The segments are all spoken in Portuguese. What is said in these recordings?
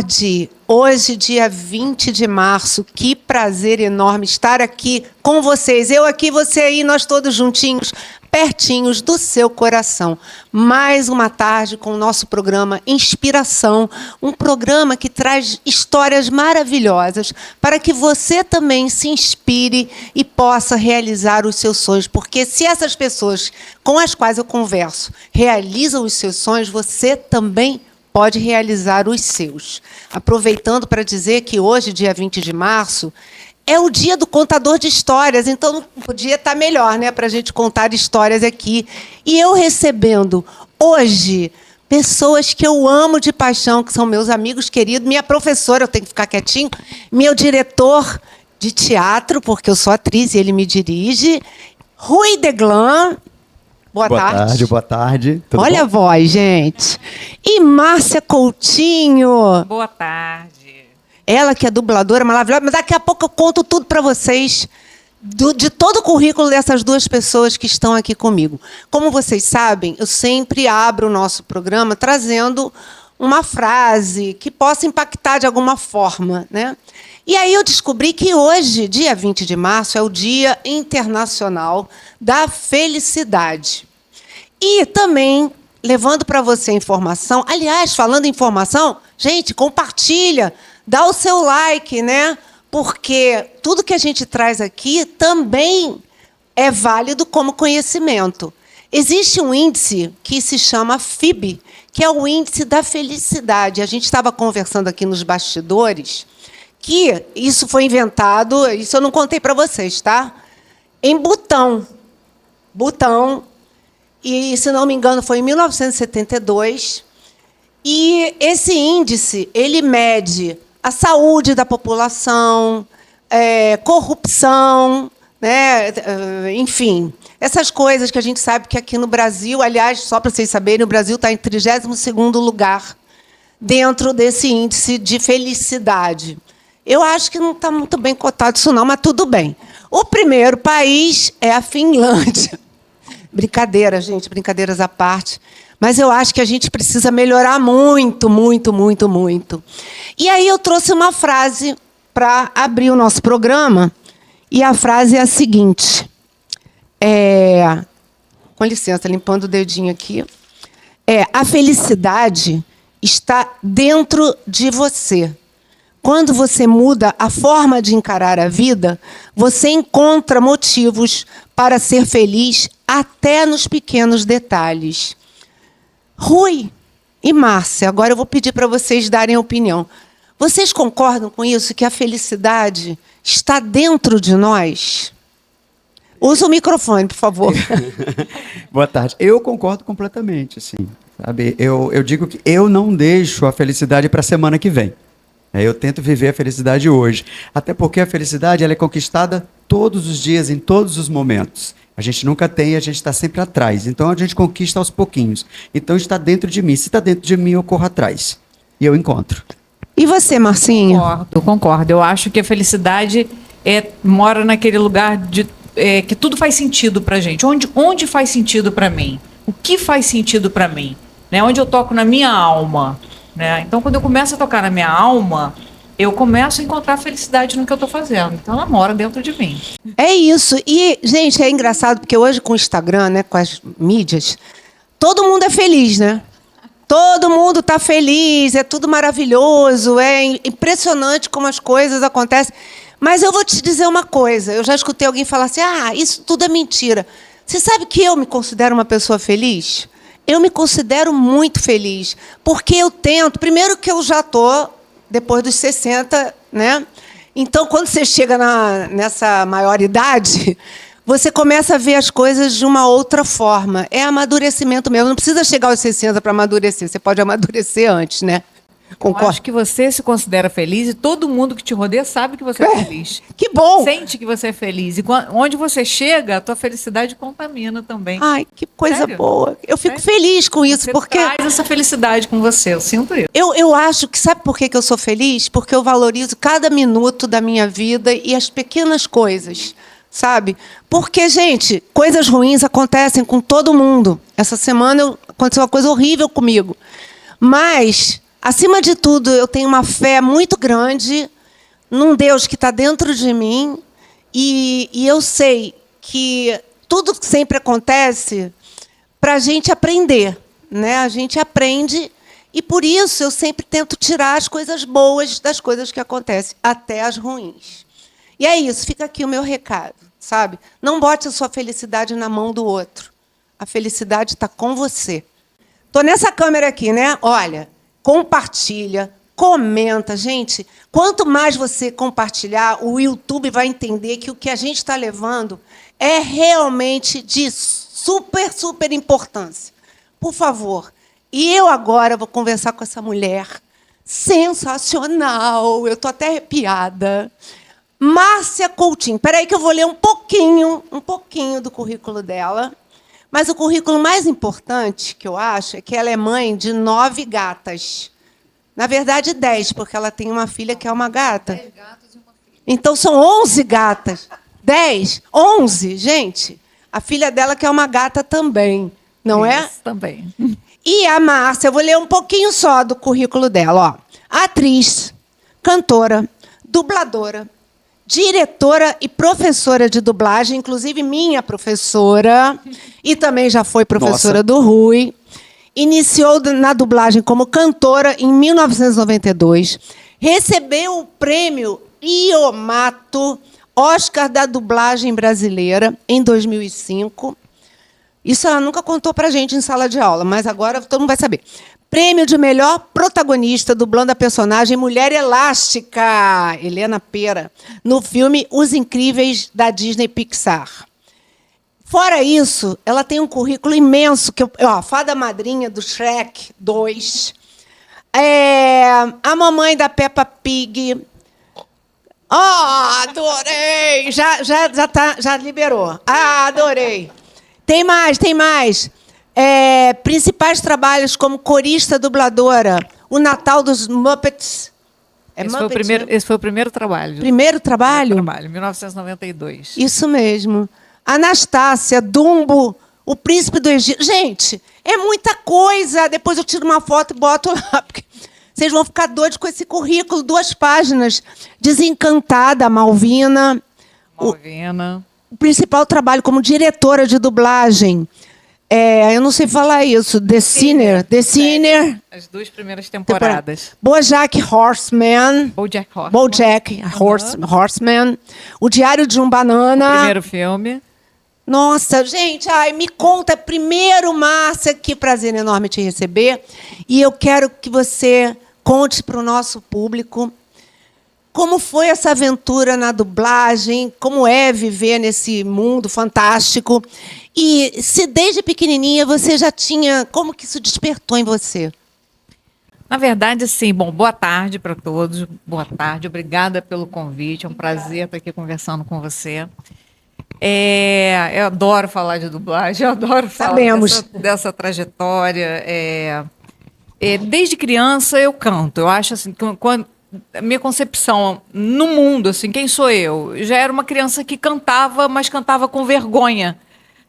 tarde. Hoje, dia 20 de março. Que prazer enorme estar aqui com vocês. Eu aqui, você aí, nós todos juntinhos, pertinhos do seu coração. Mais uma tarde com o nosso programa Inspiração, um programa que traz histórias maravilhosas para que você também se inspire e possa realizar os seus sonhos. Porque se essas pessoas com as quais eu converso realizam os seus sonhos, você também pode realizar os seus. Aproveitando para dizer que hoje, dia 20 de março, é o dia do contador de histórias, então não podia estar melhor, né, para a gente contar histórias aqui. E eu recebendo hoje pessoas que eu amo de paixão, que são meus amigos queridos, minha professora, eu tenho que ficar quietinho, meu diretor de teatro, porque eu sou atriz e ele me dirige, Rui Deglan. Boa tarde. Boa tarde. Tudo Olha bom? a voz, gente. E Márcia Coutinho. Boa tarde. Ela que é dubladora maravilhosa, mas daqui a pouco eu conto tudo para vocês de todo o currículo dessas duas pessoas que estão aqui comigo. Como vocês sabem, eu sempre abro o nosso programa trazendo uma frase que possa impactar de alguma forma, né? E aí eu descobri que hoje, dia 20 de março, é o Dia Internacional da Felicidade. E também, levando para você informação, aliás, falando em informação, gente, compartilha, dá o seu like, né? Porque tudo que a gente traz aqui também é válido como conhecimento. Existe um índice que se chama FIB, que é o índice da felicidade. A gente estava conversando aqui nos bastidores que isso foi inventado, isso eu não contei para vocês, tá? Em Butão. Butão, e, se não me engano, foi em 1972. E esse índice, ele mede a saúde da população, corrupção, né? Enfim, essas coisas que a gente sabe que aqui no Brasil, aliás, só para vocês saberem, o Brasil está em 32º lugar dentro desse índice de felicidade. Eu acho que não está muito bem cotado isso, não, mas tudo bem. O primeiro país é a Finlândia. Brincadeira, gente, brincadeiras à parte. Mas eu acho que a gente precisa melhorar muito, muito, muito, muito. E aí eu trouxe uma frase para abrir o nosso programa, e a frase é a seguinte. Com licença, limpando o dedinho aqui. A felicidade está dentro de você. Quando você muda a forma de encarar a vida, você encontra motivos para ser feliz até nos pequenos detalhes. Rui e Márcia, agora eu vou pedir para vocês darem opinião. Vocês concordam com isso, que a felicidade está dentro de nós? Usa o microfone, por favor. Boa tarde. Eu concordo completamente, assim, sabe? Eu digo que eu não deixo a felicidade para a semana que vem. Eu tento viver a felicidade hoje. Até porque a felicidade ela é conquistada todos os dias, em todos os momentos. A gente nunca tem, a gente está sempre atrás. Então, a gente conquista aos pouquinhos. Então, está dentro de mim. Se está dentro de mim, eu corro atrás. E eu encontro. E você, Marcinha? Eu concordo. Eu acho que a felicidade mora naquele lugar que tudo faz sentido para a gente. Onde faz sentido para mim? O que faz sentido para mim? Né? Onde eu toco na minha alma? Né? Então, quando eu começo a tocar na minha alma, eu começo a encontrar felicidade no que eu estou fazendo. Então, ela mora dentro de mim. É isso. E, gente, é engraçado, porque hoje com o Instagram, né, com as mídias, todo mundo é feliz, né? Todo mundo está feliz, é tudo maravilhoso, é impressionante como as coisas acontecem. Mas eu vou te dizer uma coisa, eu já escutei alguém falar assim, isso tudo é mentira. Você sabe que eu me considero uma pessoa feliz? Eu me considero muito feliz, porque eu tento... Primeiro que eu já estou depois dos 60, né? Então, quando você chega nessa maioridade, você começa a ver as coisas de uma outra forma. É amadurecimento mesmo. Não precisa chegar aos 60 para amadurecer. Você pode amadurecer antes, né? Eu acho que você se considera feliz e todo mundo que te rodeia sabe que você é feliz. Que bom! Sente que você é feliz. E onde você chega, a tua felicidade contamina também. Ai, que coisa Sério? boa. Eu fico feliz com isso, Você porque... traz essa felicidade com você, eu sinto isso. Eu acho que... Sabe por que eu sou feliz? Porque eu valorizo cada minuto da minha vida e as pequenas coisas, sabe? Porque, gente, coisas ruins acontecem com todo mundo. Essa semana aconteceu uma coisa horrível comigo. Mas acima de tudo, eu tenho uma fé muito grande num Deus que está dentro de mim e eu sei que tudo sempre acontece para a gente aprender, né? A gente aprende e, por isso, eu sempre tento tirar as coisas boas das coisas que acontecem, até as ruins. E é isso, fica aqui o meu recado, sabe? Não bote a sua felicidade na mão do outro. A felicidade está com você. Estou nessa câmera aqui, né? Olha, compartilha, comenta. Gente, quanto mais você compartilhar, o YouTube vai entender que o que a gente está levando é realmente de super, super importância. Por favor. E eu agora vou conversar com essa mulher sensacional. Eu estou até arrepiada. Márcia Coutinho. Espera aí que eu vou ler um pouquinho do currículo dela. Mas o currículo mais importante, que eu acho, é que ela é mãe de 9 gatas. Na verdade, 10, porque ela tem uma filha que é uma gata. 10 gatos e uma filha. Então, são 11 gatas. 10? 11, gente. A filha dela que é uma gata também, não é? Também. E a Márcia, eu vou ler um pouquinho só do currículo dela. Ó. Atriz, cantora, dubladora, diretora e professora de dublagem, inclusive minha professora, e também já foi professora do Rui. Iniciou na dublagem como cantora em 1992. Recebeu o prêmio Iomato, Oscar da dublagem brasileira, em 2005. Isso ela nunca contou para a gente em sala de aula, mas agora todo mundo vai saber. Prêmio de melhor protagonista, dublando a personagem Mulher Elástica, Helena Pera, no filme Os Incríveis, da Disney Pixar. Fora isso, ela tem um currículo imenso, que Fada Madrinha do Shrek 2, a mamãe da Peppa Pig. Adorei! Já liberou. Adorei. Tem mais. Principais trabalhos como corista dubladora, O Natal dos Muppets. Esse foi o primeiro trabalho. Primeiro trabalho? 1992. Isso mesmo. Anastácia, Dumbo, O Príncipe do Egito. Gente, é muita coisa. Depois eu tiro uma foto e boto lá, porque vocês vão ficar doidos com esse currículo. 2 páginas. Desencantada, Malvina. O principal trabalho como diretora de dublagem. Eu não sei falar isso. The Sinner. As 2 primeiras temporadas. BoJack Horseman. BoJack Horseman. O Diário de um Banana. O primeiro filme. Nossa, gente, me conta. Primeiro, Márcia, que prazer enorme te receber. E eu quero que você conte para o nosso público como foi essa aventura na dublagem, como é viver nesse mundo fantástico. E se desde pequenininha você já tinha... Como que isso despertou em você? Na verdade, sim. Bom, boa tarde para todos. Boa tarde. Obrigada pelo convite. É um prazer estar aqui conversando com você. Eu adoro falar de dublagem. Eu adoro falar dessa trajetória. Desde criança eu canto. Eu acho assim, quando a minha concepção no mundo, assim, quem sou eu? Eu já era uma criança que cantava, mas cantava com vergonha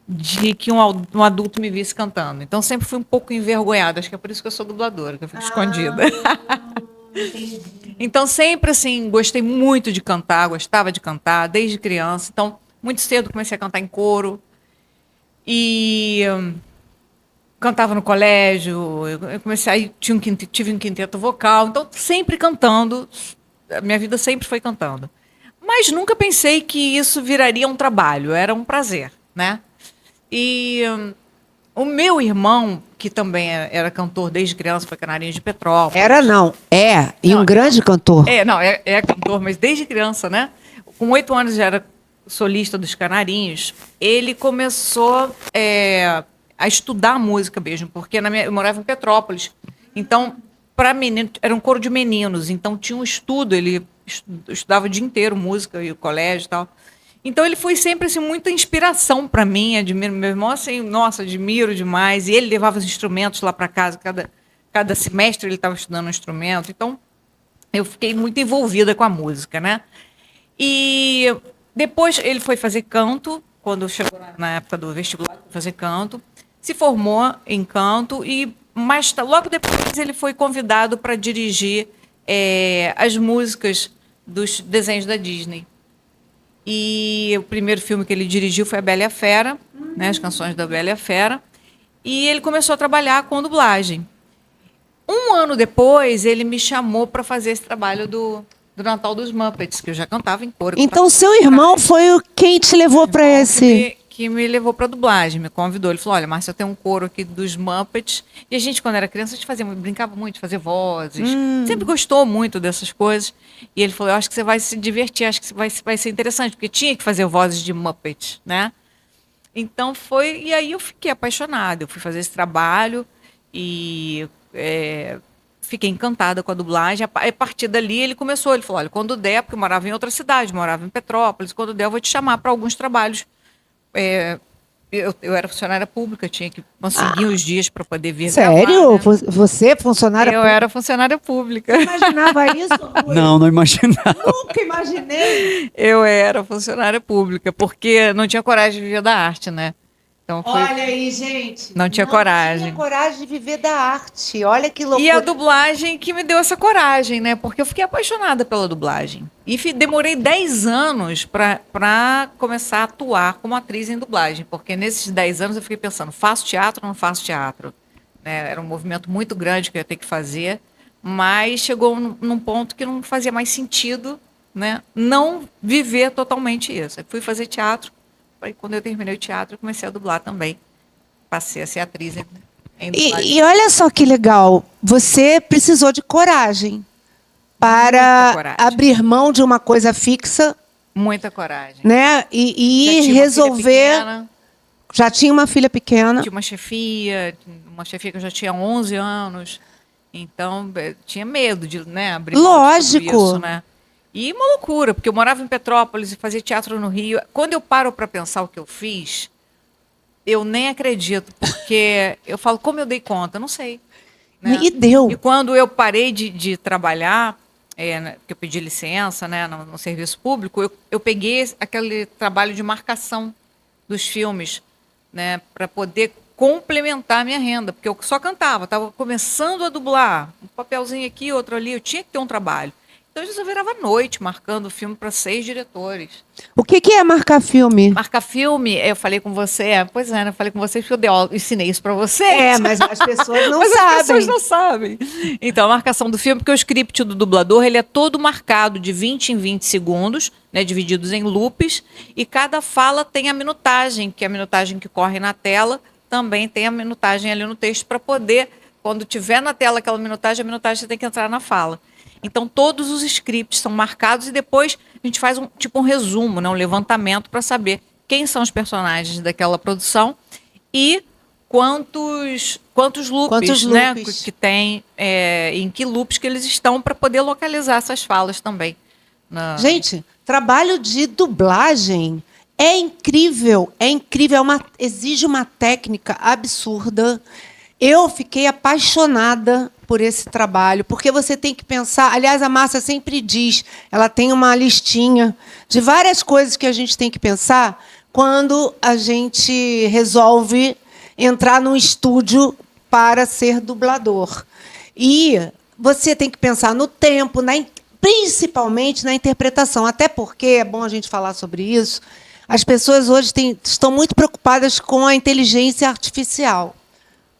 de que um adulto me visse cantando. Então, sempre fui um pouco envergonhada. Acho que é por isso que eu sou dubladora, que eu fico escondida. Então, sempre, assim, gostei muito de cantar, gostava de cantar, desde criança. Então, muito cedo comecei a cantar em coro. E cantava no colégio. Eu comecei, tive um quinteto vocal. Então, sempre cantando. A minha vida sempre foi cantando. Mas nunca pensei que isso viraria um trabalho. Era um prazer, né? E o meu irmão, que também era cantor desde criança, foi Canarinhos de Petrópolis. Um grande cantor. É cantor, mas desde criança, né? Com 8 anos já era solista dos Canarinhos. Ele começou a estudar música mesmo, porque eu morava em Petrópolis. Então, para menino, era um coro de meninos, então tinha um estudo, ele estudava o dia inteiro música e o colégio e tal. Então, ele foi sempre assim, muita inspiração para mim. Admiro meu irmão, assim, nossa, admiro demais. E ele levava os instrumentos lá para casa, cada semestre ele estava estudando um instrumento. Então, eu fiquei muito envolvida com a música, né? E depois ele foi fazer canto, quando chegou na época do vestibular, foi fazer canto. Se formou em canto e mas logo depois ele foi convidado para dirigir as músicas dos desenhos da Disney. E o primeiro filme que ele dirigiu foi A Bela e a Fera, né, as canções da Bela e a Fera. E ele começou a trabalhar com dublagem. Um ano depois, ele me chamou para fazer esse trabalho do Natal dos Muppets, que eu já cantava em coro. Então, seu irmão foi quem te levou para esse... Que me levou para dublagem, me convidou. Ele falou, olha, Márcia, eu tenho um coro aqui dos Muppets. E a gente, quando era criança, a gente brincava muito, fazia vozes. Sempre gostou muito dessas coisas. E ele falou, eu acho que você vai se divertir, acho que vai ser interessante, porque tinha que fazer vozes de Muppets, né? Então foi, e aí eu fiquei apaixonada. Eu fui fazer esse trabalho e fiquei encantada com a dublagem. A partir dali ele começou, ele falou, olha, quando der, porque eu morava em outra cidade, morava em Petrópolis, quando der eu vou te chamar para alguns trabalhos. Eu era funcionária pública, tinha que conseguir os dias para poder vir Sério? gravar, né? Você é funcionária Eu era funcionária pública. Imaginava isso? Não imaginava. Nunca imaginei. Eu era funcionária pública, porque não tinha coragem de viver da arte, né? Então Olha aí, gente. Não tinha coragem. Não tinha coragem de viver da arte. Olha que loucura. E a dublagem que me deu essa coragem, né? Porque eu fiquei apaixonada pela dublagem. E demorei 10 anos para começar a atuar como atriz em dublagem. Porque nesses 10 anos eu fiquei pensando, faço teatro ou não faço teatro? Né? Era um movimento muito grande que eu ia ter que fazer. Mas chegou num ponto que não fazia mais sentido, né? Não viver totalmente isso. Eu fui fazer teatro. E quando eu terminei o teatro, eu comecei a dublar também. Passei a ser atriz em dublagem. E olha só que legal. Você precisou de coragem para abrir mão de uma coisa fixa. Muita coragem. Né? E resolver... Já tinha uma filha pequena. Tinha uma chefia que eu já tinha 11 anos. Então, tinha medo de, né, abrir mão de tudo isso, né? E uma loucura, porque eu morava em Petrópolis e fazia teatro no Rio. Quando eu paro para pensar o que eu fiz, eu nem acredito, porque eu falo, como eu dei conta? Não sei. Né? E deu. E quando eu parei de trabalhar, que eu pedi licença, né, no serviço público, eu peguei aquele trabalho de marcação dos filmes, né, para poder complementar a minha renda, porque eu só cantava, estava começando a dublar, um papelzinho aqui, outro ali, eu tinha que ter um trabalho. Então, eu virava à noite, marcando filme para 6 diretores. O que é marcar filme? Marcar filme, eu falei com você, pois é, eu falei com vocês porque eu ensinei isso para vocês. Mas as pessoas não mas sabem. As pessoas não sabem. Então, a marcação do filme, porque o script do dublador, ele é todo marcado de 20 em 20 segundos, né, divididos em loops, e cada fala tem a minutagem, que é a minutagem que corre na tela, também tem a minutagem ali no texto para poder, quando tiver na tela aquela minutagem, a minutagem tem que entrar na fala. Então, todos os scripts são marcados e depois a gente faz um resumo, né, um levantamento para saber quem são os personagens daquela produção e quantos loops, né, que tem, em que loops que eles estão para poder localizar essas falas também. Gente, trabalho de dublagem é incrível, exige uma técnica absurda. Eu fiquei apaixonada por esse trabalho, porque você tem que pensar... Aliás, a Márcia sempre diz, ela tem uma listinha de várias coisas que a gente tem que pensar quando a gente resolve entrar num estúdio para ser dublador. E você tem que pensar no tempo, principalmente na interpretação, até porque, é bom a gente falar sobre isso, as pessoas hoje estão muito preocupadas com a inteligência artificial.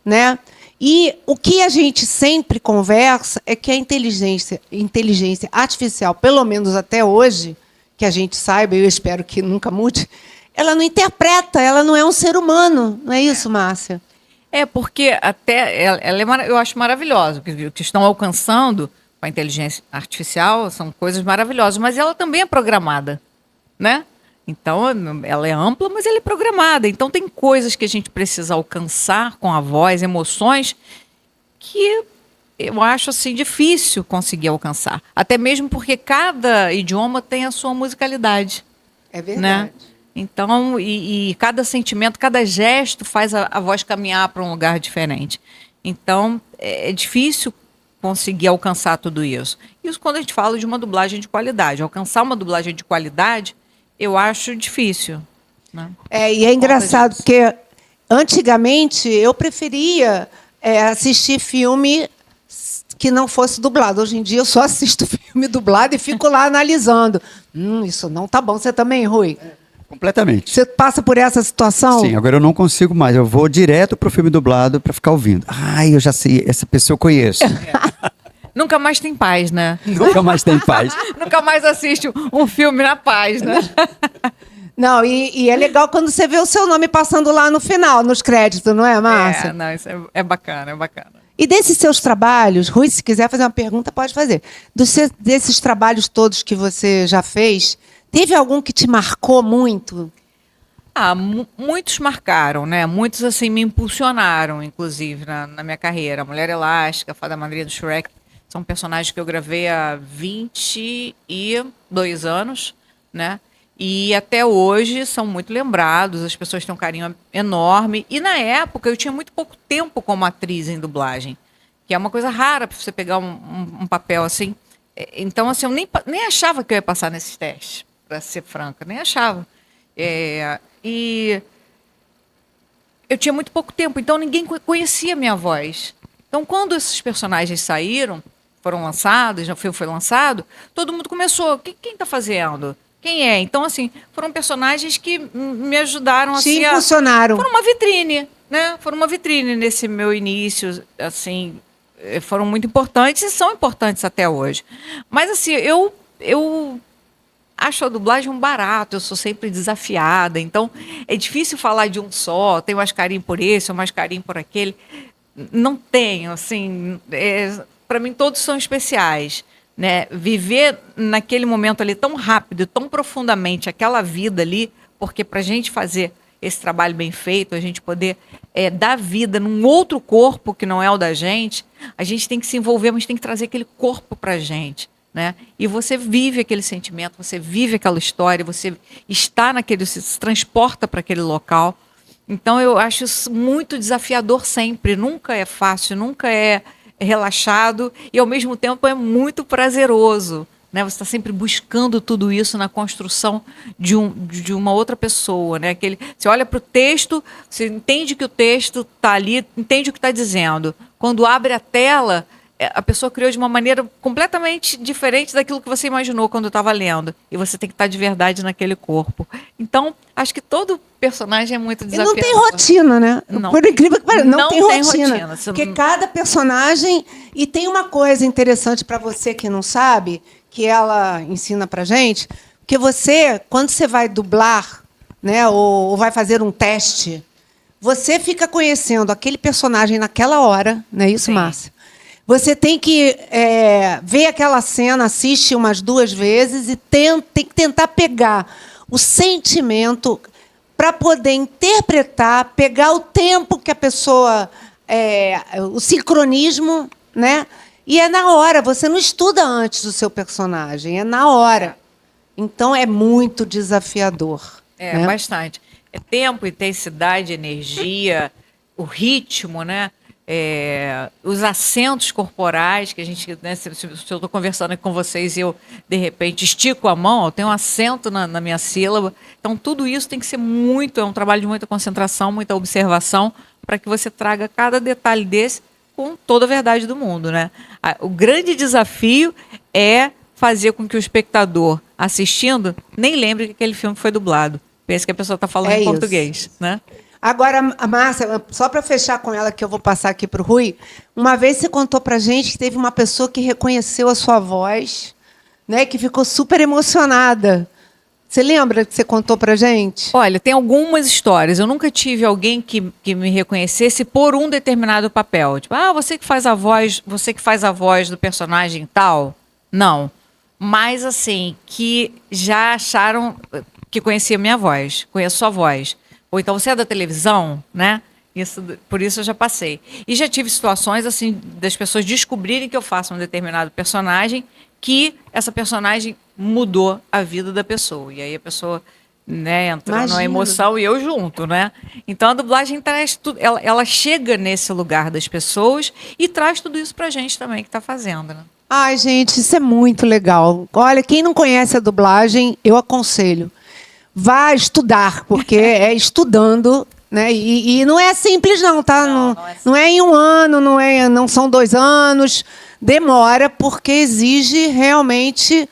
Né? E o que a gente sempre conversa é que a inteligência artificial, pelo menos até hoje, que a gente saiba, eu espero que nunca mude, ela não interpreta, ela não é um ser humano. Não é isso, Márcia? Porque até eu acho maravilhosa. O que estão alcançando com a inteligência artificial são coisas maravilhosas, mas ela também é programada, né? Então, ela é ampla, mas ela é programada. Então, tem coisas que a gente precisa alcançar com a voz, emoções, que eu acho assim, difícil conseguir alcançar. Até mesmo porque cada idioma tem a sua musicalidade. É verdade. Né? Então, e cada sentimento, cada gesto faz a voz caminhar para um lugar diferente. Então, é difícil conseguir alcançar tudo isso. Isso quando a gente fala de uma dublagem de qualidade. Alcançar uma dublagem de qualidade... eu acho difícil. Né? E é engraçado, porque antigamente eu preferia assistir filme que não fosse dublado. Hoje em dia eu só assisto filme dublado e fico lá analisando. Isso não tá bom. Você também, Rui? Completamente. Você passa por essa situação? Sim, agora eu não consigo mais. Eu vou direto pro filme dublado para ficar ouvindo. Ai, eu já sei, essa pessoa eu conheço. Nunca mais tem paz, né? Nunca mais tem paz. Nunca mais assiste um filme na paz, né? Não, e é legal quando você vê o seu nome passando lá no final, nos créditos, não é, Márcia? Não, isso é bacana, é bacana. E desses seus trabalhos, Rui, se quiser fazer uma pergunta, pode fazer. Desses trabalhos todos que você já fez, teve algum que te marcou muito? Muitos marcaram, né? Muitos, assim, me impulsionaram, inclusive, na minha carreira. A Mulher Elástica, a Fada Madrinha do Shrek, são personagens que eu gravei há 22 anos, né? E até hoje são muito lembrados, as pessoas têm um carinho enorme. E na época eu tinha muito pouco tempo como atriz em dublagem, que é uma coisa rara para você pegar um papel assim. Então, assim, eu nem achava que eu ia passar nesses testes, para ser franca, nem achava. E eu tinha muito pouco tempo, então ninguém conhecia a minha voz. Então, quando esses personagens saíram, foram lançados, já foi lançado, todo mundo começou, quem está fazendo? Quem é? Então, assim, foram personagens que me ajudaram assim, te impulsionaram. Foram uma vitrine, né? Foram uma vitrine nesse meu início, assim, foram muito importantes e são importantes até hoje. Mas, assim, eu acho a dublagem um barato, eu sou sempre desafiada, então é difícil falar de um só, tenho mais carinho por esse, ou mais carinho por aquele. Não tenho, assim, para mim todos são especiais. Né, viver naquele momento ali tão rápido, tão profundamente aquela vida ali, porque para a gente fazer esse trabalho bem feito, a gente poder dar vida num outro corpo que não é o da gente, a gente tem que se envolver, mas tem que trazer aquele corpo para a gente. Né? E você vive aquele sentimento, você vive aquela história, você está naquele, se transporta para aquele local. Então eu acho isso muito desafiador sempre, nunca é fácil, nunca é relaxado e ao mesmo tempo é muito prazeroso, né? Você está sempre buscando tudo isso na construção de uma outra pessoa, né? Você olha para o texto, você entende que o texto está ali, entende o que está dizendo. Quando abre a tela, a pessoa criou de uma maneira completamente diferente daquilo que você imaginou quando estava lendo. E você tem que estar de verdade naquele corpo. Então, acho que todo personagem é muito desafiador. E não tem rotina, né? Não. Por incrível que pareça, não tem rotina. Você Porque cada personagem... E tem uma coisa interessante para você que não sabe, que ela ensina para gente, que você, quando você vai dublar, né, ou vai fazer um teste, você fica conhecendo aquele personagem naquela hora, não é isso, Sim. Márcia? Você tem que ver aquela cena, assiste umas 2 vezes e tem que tentar pegar o sentimento para poder interpretar, pegar o tempo que a pessoa... o sincronismo, né? E é na hora, você não estuda antes do seu personagem, é na hora. Então é muito desafiador. Né? Bastante. É tempo, intensidade, energia, o ritmo, né? Os acentos corporais que a gente, né, se eu estou conversando aqui com vocês e eu de repente estico a mão, eu tenho um acento na minha sílaba, então tudo isso tem que ser é um trabalho de muita concentração, muita observação, para que você traga cada detalhe desse com toda a verdade do mundo, né? O grande desafio é fazer com que o espectador assistindo nem lembre que aquele filme foi dublado, pense que a pessoa está falando em português, né? Agora, a Márcia, só para fechar com ela, que eu vou passar aqui para o Rui, uma vez você contou para a gente que teve uma pessoa que reconheceu a sua voz, né, que ficou super emocionada. Você lembra que você contou para a gente? Olha, tem algumas histórias. Eu nunca tive alguém que me reconhecesse por um determinado papel. Tipo, você que faz a voz do personagem tal? Não. Mas, assim, que já acharam que conhecia a minha voz, conheço sua voz. Ou então você é da televisão, né? Por isso eu já passei. E já tive situações assim das pessoas descobrirem que eu faço um determinado personagem, que essa personagem mudou a vida da pessoa. E aí a pessoa, né, entra numa emoção e eu junto, né? Então a dublagem traz tudo, ela chega nesse lugar das pessoas e traz tudo isso pra gente também que está fazendo, né? Ai, gente, isso é muito legal. Olha, quem não conhece a dublagem, eu aconselho. Vá estudar, porque é estudando, Né? E não é simples, não, tá? Não, Não é em um ano, não são 2 anos. Demora, porque exige realmente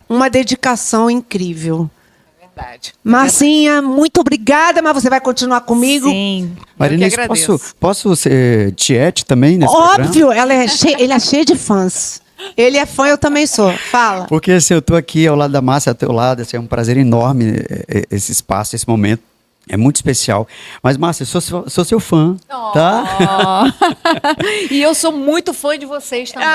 uma dedicação incrível. Verdade. Marcinha, muito obrigada, mas você vai continuar comigo? Sim. Marinês, eu que agradeço. posso ser tiete também nesse programa? Óbvio, ele é cheio de fãs. Ele é fã, eu também sou. Fala. Porque assim, eu tô aqui ao lado da Márcia, ao teu lado, assim, é um prazer enorme esse espaço, esse momento. É muito especial. Mas, Márcia, sou seu fã, tá? E eu sou muito fã de vocês também.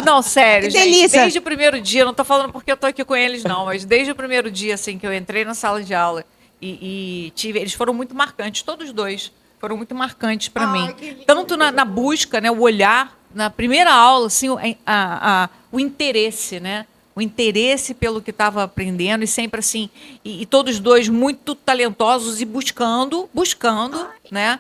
Não, sério, Que gente. delícia. Desde o primeiro dia, não tô falando porque eu tô aqui com eles, não, mas desde o primeiro dia, assim, que eu entrei na sala de aula eles foram muito marcantes, todos os dois foram muito marcantes para mim. Tanto na busca, né, o olhar, na primeira aula, assim, o interesse, né? O interesse pelo que estava aprendendo e sempre assim, e todos dois muito talentosos e buscando, né?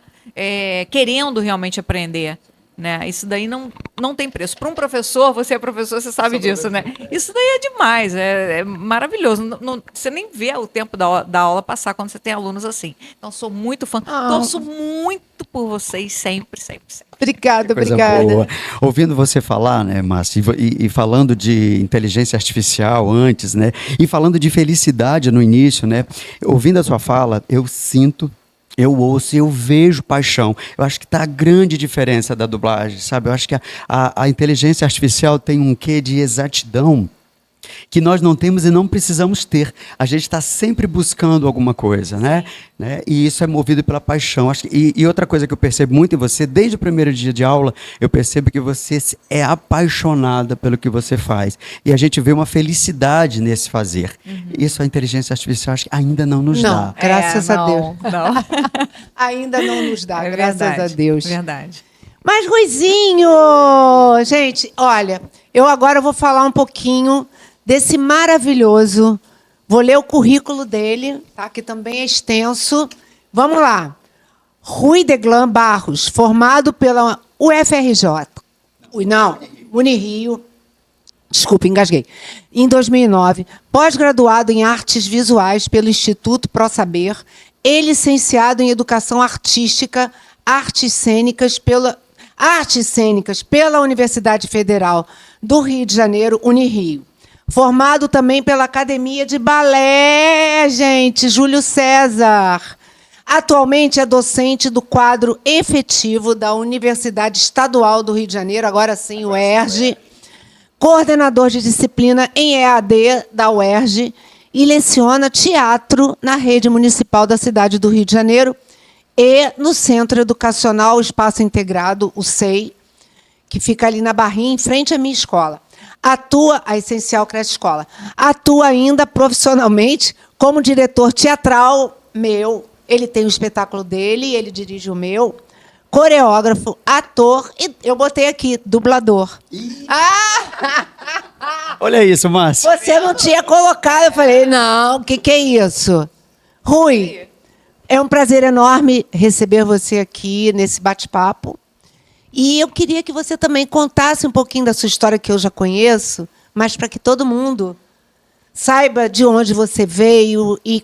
Querendo realmente aprender. Né? Isso daí não tem preço. Para um professor, você é professor, você sabe disso, né? Isso daí é demais, é maravilhoso. Você nem vê o tempo da aula passar quando você tem alunos assim. Então, sou muito fã. Torço muito por vocês, sempre, sempre, sempre. Obrigada, Coisa obrigada. boa. Ouvindo você falar, né, Márcia, e falando de inteligência artificial antes, né, e falando de felicidade no início, né, ouvindo a sua fala, eu sinto, eu ouço, eu vejo paixão. Eu acho que está a grande diferença da dublagem, sabe? Eu acho que a inteligência artificial tem um quê de exatidão que nós não temos e não precisamos ter. A gente está sempre buscando alguma coisa, né? E isso é movido pela paixão. E outra coisa que eu percebo muito em você, desde o primeiro dia de aula, eu percebo que você é apaixonada pelo que você faz. E a gente vê uma felicidade nesse fazer. Isso a inteligência artificial acho que ainda não nos dá. Graças a Deus. Não. Ainda não nos dá, É graças verdade, a Deus. Verdade. Mas, Ruizinho, gente, olha, eu agora vou falar um pouquinho desse maravilhoso. Vou ler o currículo dele, tá? Que também é extenso. Vamos lá. Rui Deglan Barros, formado pela UFRJ. Unirio. Desculpa, engasguei. Em 2009, pós-graduado em Artes Visuais pelo Instituto ProSaber e licenciado em Educação Artística, Artes Cênicas pela Universidade Federal do Rio de Janeiro, Unirio. Formado também pela Academia de Balé, gente, Júlio César. Atualmente é docente do quadro efetivo da Universidade Estadual do Rio de Janeiro, agora sim, UERJ. Coordenador de disciplina em EAD da UERJ e leciona teatro na rede municipal da cidade do Rio de Janeiro e no Centro Educacional Espaço Integrado, o SEI, que fica ali na Barrinha, em frente à minha escola. Atua, a Essencial Creche Escola. Atua ainda profissionalmente como diretor teatral meu. Ele tem o espetáculo dele, ele dirige o meu. Coreógrafo, ator e eu botei aqui, dublador. Olha isso, Márcia. Você não tinha colocado. Eu falei, não, o que é isso? Rui, é um prazer enorme receber você aqui nesse bate-papo. E eu queria que você também contasse um pouquinho da sua história, que eu já conheço, mas para que todo mundo saiba de onde você veio e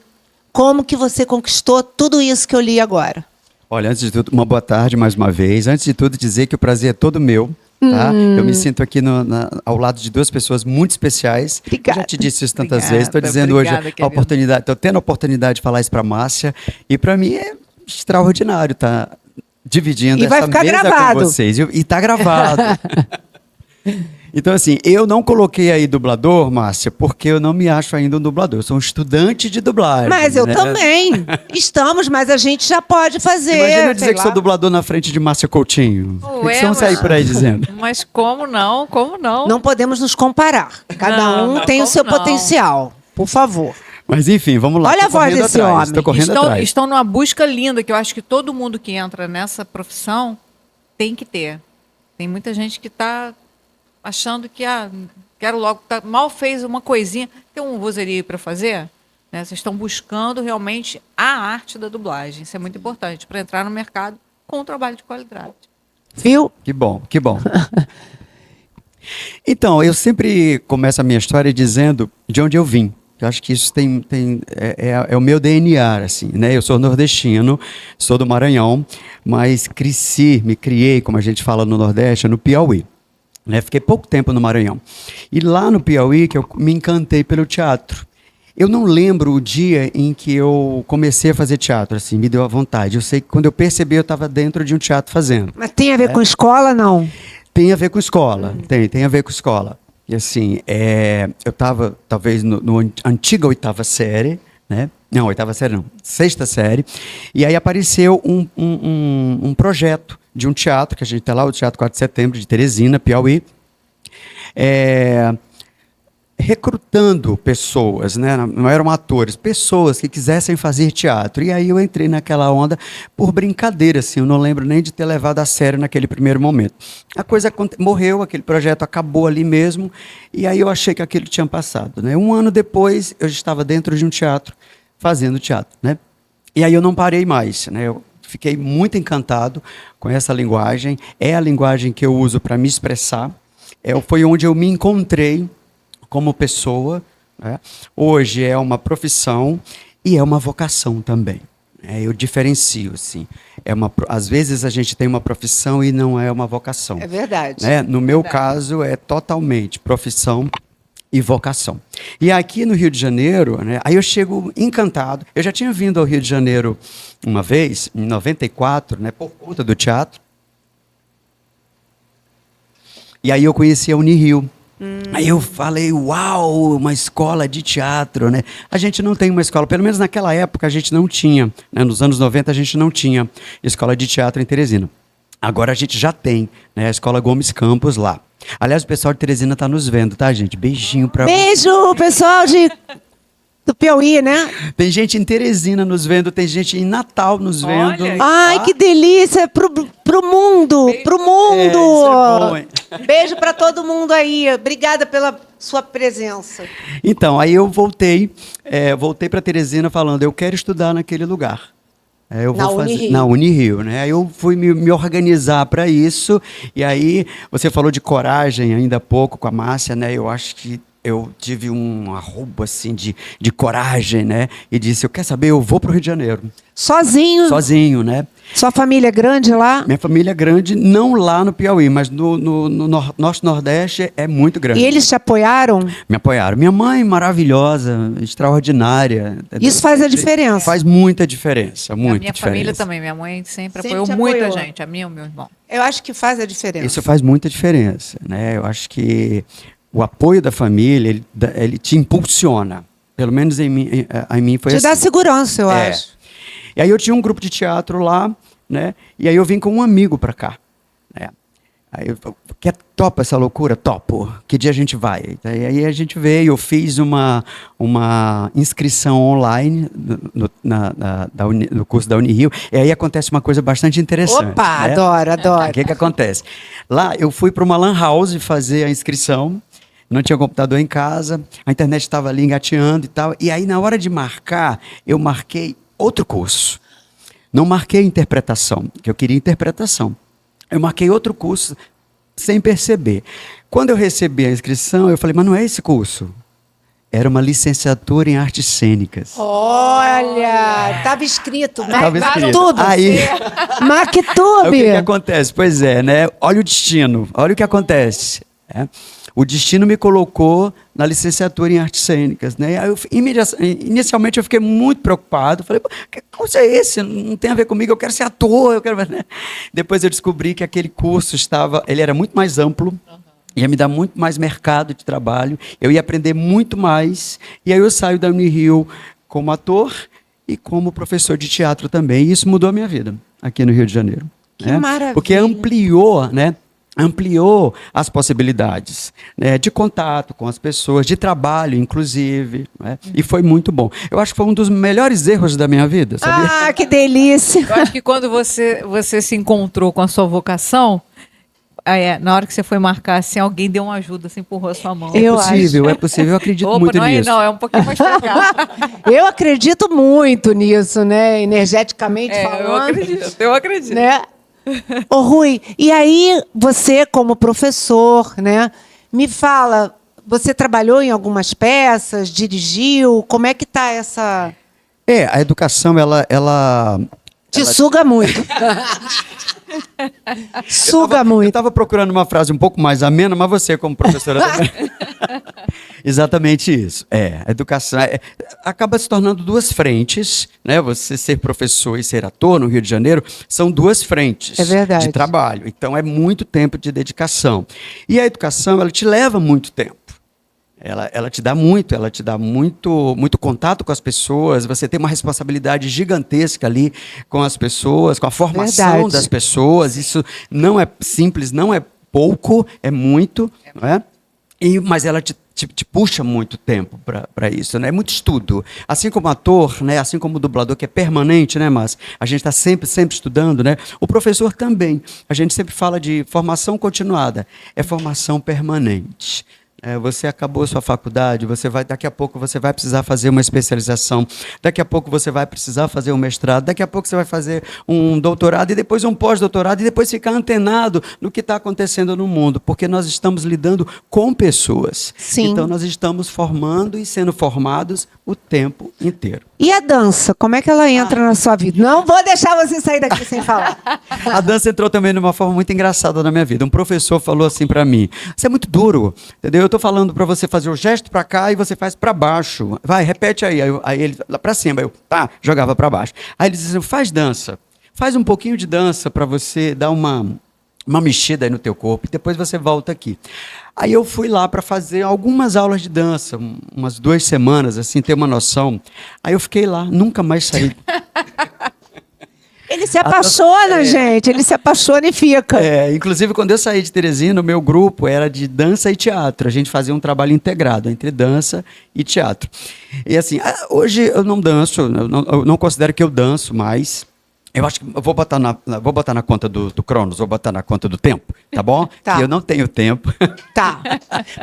como que você conquistou tudo isso que eu li agora. Olha, antes de tudo, uma boa tarde mais uma vez. Antes de tudo, dizer que o prazer é todo meu. Tá? Eu me sinto aqui ao lado de duas pessoas muito especiais. Obrigada. Já te disse isso tantas Obrigada, vezes. Estou dizendo obrigada, hoje querido. a oportunidade. Estou tendo a oportunidade de falar isso para a Márcia. E para mim é extraordinário estar dividindo E vai essa ficar mesa gravado. com vocês. E está gravado. Então, assim, eu não coloquei aí dublador, Márcia, porque eu não me acho ainda um dublador. Eu sou um estudante de dublagem. Mas eu né? também. Estamos, mas a gente já pode fazer. Imagina eu dizer sei que lá. sou dublador na frente de Márcia Coutinho. O que Ué, vocês vão sair mas- por aí dizendo? Mas como não? Como não? Não podemos nos comparar. Cada Não, um não, tem o como seu não? potencial. Por favor. Mas enfim, vamos lá. Olha Tô a voz correndo desse atrás, homem. Tô correndo atrás. Estão numa busca linda, que eu acho que todo mundo que entra nessa profissão tem que ter. Tem muita gente que está achando que quero logo, mal fez uma coisinha, tem um vozerio para fazer. Né? Vocês estão buscando realmente a arte da dublagem. Isso é muito importante para entrar no mercado com um trabalho de qualidade. Viu? Que bom, que bom. Então, eu sempre começo a minha história dizendo de onde eu vim. Eu acho que isso é o meu DNA, assim, né? Eu sou nordestino, sou do Maranhão, mas me criei, como a gente fala no Nordeste, no Piauí. Né? Fiquei pouco tempo no Maranhão. E lá no Piauí que eu me encantei pelo teatro. Eu não lembro o dia em que eu comecei a fazer teatro, assim, me deu a vontade. Eu sei que quando eu percebi, eu estava dentro de um teatro fazendo. Mas tem a ver com escola, não? Tem a ver com escola, tem a ver com escola. E assim, eu estava talvez no antiga 8ª série, né? Não, 8ª série não, 6ª série. E aí apareceu um projeto de um teatro, que a gente está lá, o Teatro 4 de Setembro, de Teresina, Piauí. Recrutando pessoas, né? Não eram atores, pessoas que quisessem fazer teatro. E aí eu entrei naquela onda por brincadeira, assim, eu não lembro nem de ter levado a sério naquele primeiro momento. A coisa morreu, aquele projeto acabou ali mesmo, e aí eu achei que aquilo tinha passado, né? Um ano depois, eu estava dentro de um teatro, fazendo teatro, né? E aí eu não parei mais, né? Eu fiquei muito encantado com essa linguagem, é a linguagem que eu uso para me expressar, foi onde eu me encontrei como pessoa, né? Hoje é uma profissão e é uma vocação também. Eu diferencio, assim. Às vezes a gente tem uma profissão e não é uma vocação. É verdade. Né? No meu caso, é totalmente profissão e vocação. E aqui no Rio de Janeiro, né, aí eu chego encantado. Eu já tinha vindo ao Rio de Janeiro uma vez, em 94, né, por conta do teatro. E aí eu conheci a Unirio. Aí eu falei, uau, uma escola de teatro, né? A gente não tem uma escola, pelo menos naquela época a gente não tinha, né? Nos anos 90 a gente não tinha escola de teatro em Teresina. Agora a gente já tem, né? A Escola Gomes Campos lá. Aliás, o pessoal de Teresina tá nos vendo, tá, gente? Beijinho pra Beijo, pessoal do Piauí, né? Tem gente em Teresina nos vendo, tem gente em Natal nos vendo. Olha. Ai, que delícia! Pro mundo! Pro mundo! Isso é bom, hein? Beijo pra todo mundo aí. Obrigada pela sua presença. Então, aí eu voltei para Teresina falando, eu quero estudar naquele lugar. Eu Na vou Unirio. Na Unirio, né? Aí eu fui me organizar para isso. E aí, você falou de coragem ainda há pouco com a Márcia, né? Eu acho que eu tive um arrobo assim de coragem, né? E disse, eu quero saber, eu vou para o Rio de Janeiro. Sozinho? Sozinho, né? Sua família é grande lá? Minha família é grande, não lá no Piauí, mas no nosso Nordeste é muito grande. E eles te apoiaram? Me apoiaram. Minha mãe, maravilhosa, extraordinária. Isso faz a diferença. Faz muita diferença, A muita minha diferença. família também, minha mãe sempre Sempre apoiou te muita apoiou. gente, a minha e o meu irmão. Eu acho que faz a diferença. Isso faz muita diferença, né? Eu acho que o apoio da família, ele te impulsiona. Pelo menos em mim foi Te assim. dá segurança, eu acho. E aí eu tinha um grupo de teatro lá, né? E aí eu vim com um amigo para cá, né? Aí eu falei, topa essa loucura? Topo. Que dia a gente vai? Aí a gente veio, eu fiz uma inscrição online no curso da Unirio, e aí acontece uma coisa bastante interessante. Opa, né? adoro, adoro. O que acontece? Lá eu fui para uma lan house fazer a inscrição, não tinha computador em casa, a internet estava ali engateando e tal, e aí na hora de marcar, eu marquei outro curso. Não marquei interpretação, que eu queria interpretação. Eu marquei outro curso sem perceber. Quando eu recebi a inscrição, eu falei, mas não é esse curso. Era uma licenciatura em artes cênicas. Olha, estava escrito. Tava escrito. Tudo. Aí, Mactube. o que acontece? Pois é, né? Olha o destino, olha o que acontece. O destino me colocou na licenciatura em artes cênicas, né? Aí inicialmente eu fiquei muito preocupado, falei, que curso é esse? Não tem a ver comigo, eu quero ser ator, eu quero... Né? Depois eu descobri que aquele curso ele era muito mais amplo, ia me dar muito mais mercado de trabalho, eu ia aprender muito mais, e aí eu saio da Unirio como ator e como professor de teatro também, e isso mudou a minha vida aqui no Rio de Janeiro. Que maravilha. Porque ampliou, né? Ampliou as possibilidades, né, de contato com as pessoas, de trabalho, inclusive, né, e foi muito bom. Eu acho que foi um dos melhores erros da minha vida, sabia? Ah, que delícia. Eu acho que quando você se encontrou com a sua vocação, na hora que você foi marcar, assim, alguém deu uma ajuda, assim, empurrou a sua mão. Eu é possível, eu acredito Opa, muito não nisso. Não, é um pouquinho mais pra cá. Eu acredito muito nisso, né? Energeticamente falando. Eu acredito. Né? Ô Rui, e aí você como professor, né? Me fala, Você trabalhou em algumas peças, dirigiu? Como é que está essa... A educação, ela Te suga muito. Suga Eu muito. estava procurando uma frase um pouco mais amena, mas você, como professora, também. Exatamente isso. A educação acaba se tornando duas frentes, né? Você ser professor e ser ator no Rio de Janeiro são duas frentes verdade. de trabalho. Então, é muito tempo de dedicação. E a educação, ela te leva muito tempo. Ela te dá muito contato com as pessoas, você tem uma responsabilidade gigantesca ali com as pessoas, com a formação Verdade. das pessoas. Isso não é simples, não é pouco, é muito, não é? Mas ela te puxa muito tempo para isso, né? É muito estudo. Assim como ator, né? Assim como o dublador, que é permanente, né, mas a gente está sempre estudando, né? O professor também. A gente sempre fala de formação continuada, é formação permanente. Você acabou sua faculdade, daqui a pouco você vai precisar fazer uma especialização, daqui a pouco você vai precisar fazer um mestrado, daqui a pouco você vai fazer um doutorado e depois um pós-doutorado e depois ficar antenado no que está acontecendo no mundo, porque nós estamos lidando com pessoas. Sim. Então nós estamos formando e sendo formados o tempo inteiro. E a dança, como é que ela entra na sua vida? Não vou deixar você sair daqui sem falar. A dança entrou também de uma forma muito engraçada na minha vida. Um professor falou assim para mim: você é muito duro, entendeu? Eu tô falando para você fazer o gesto para cá e você faz para baixo. Vai, repete aí. Aí ele lá para cima, jogava para baixo. Aí ele dizia: faz dança, faz um pouquinho de dança para você dar uma mexida aí no teu corpo e depois você volta aqui. Aí eu fui lá para fazer algumas aulas de dança, umas 2 semanas, assim, ter uma noção. Aí eu fiquei lá, nunca mais saí. Ele se apaixona, gente. Ele se apaixona e fica. Inclusive, quando eu saí de Teresina, o meu grupo era de dança e teatro. A gente fazia um trabalho integrado entre dança e teatro. E assim, hoje eu não danço, eu não considero que eu danço mais. Eu acho que eu vou botar na conta do Cronos, vou botar na conta do tempo, tá bom? Tá. Que eu não tenho tempo. Tá.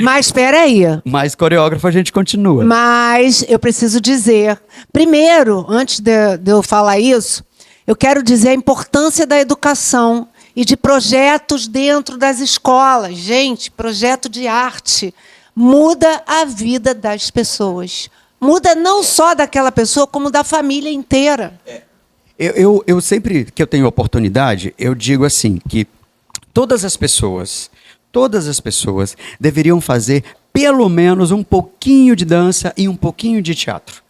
Mas espera aí. Mas coreógrafo a gente continua. Mas eu preciso dizer, primeiro, antes de eu falar isso, eu quero dizer a importância da educação e de projetos dentro das escolas. Gente, projeto de arte muda a vida das pessoas. Muda não só daquela pessoa, como da família inteira. Eu sempre que eu tenho oportunidade, eu digo assim, que todas as pessoas deveriam fazer pelo menos um pouquinho de dança e um pouquinho de teatro.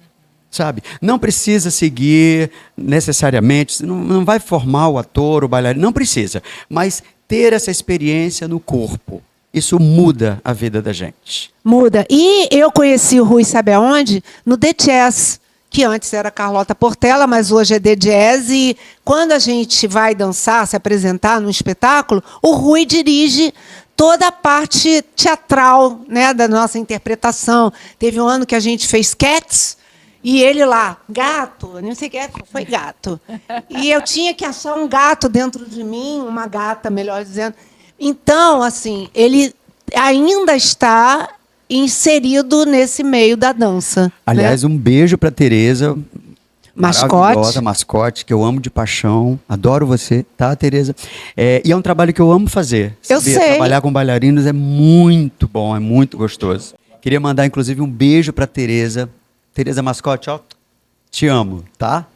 Sabe? Não precisa seguir necessariamente, não vai formar o ator, o bailarino, não precisa. Mas ter essa experiência no corpo, isso muda a vida da gente. Muda. E eu conheci o Rui, sabe aonde? No The Jazz, que antes era Carlota Portela, mas hoje é The Jazz. E quando a gente vai dançar, se apresentar num espetáculo, o Rui dirige toda a parte teatral, né, da nossa interpretação. Teve um ano que a gente fez Cats, e ele lá, gato, não sei o que, foi gato. E eu tinha que achar um gato dentro de mim, uma gata, melhor dizendo. Então, assim, ele ainda está inserido nesse meio da dança. Aliás, né? um beijo para Tereza. Mascote. Mascote, que eu amo de paixão. Adoro você, tá, Tereza? E é um trabalho que eu amo fazer. Eu sabia? sei. Trabalhar com bailarinos é muito bom, é muito gostoso. Queria mandar, inclusive, um beijo para Tereza. Tereza Mascote, ó, te amo, tá?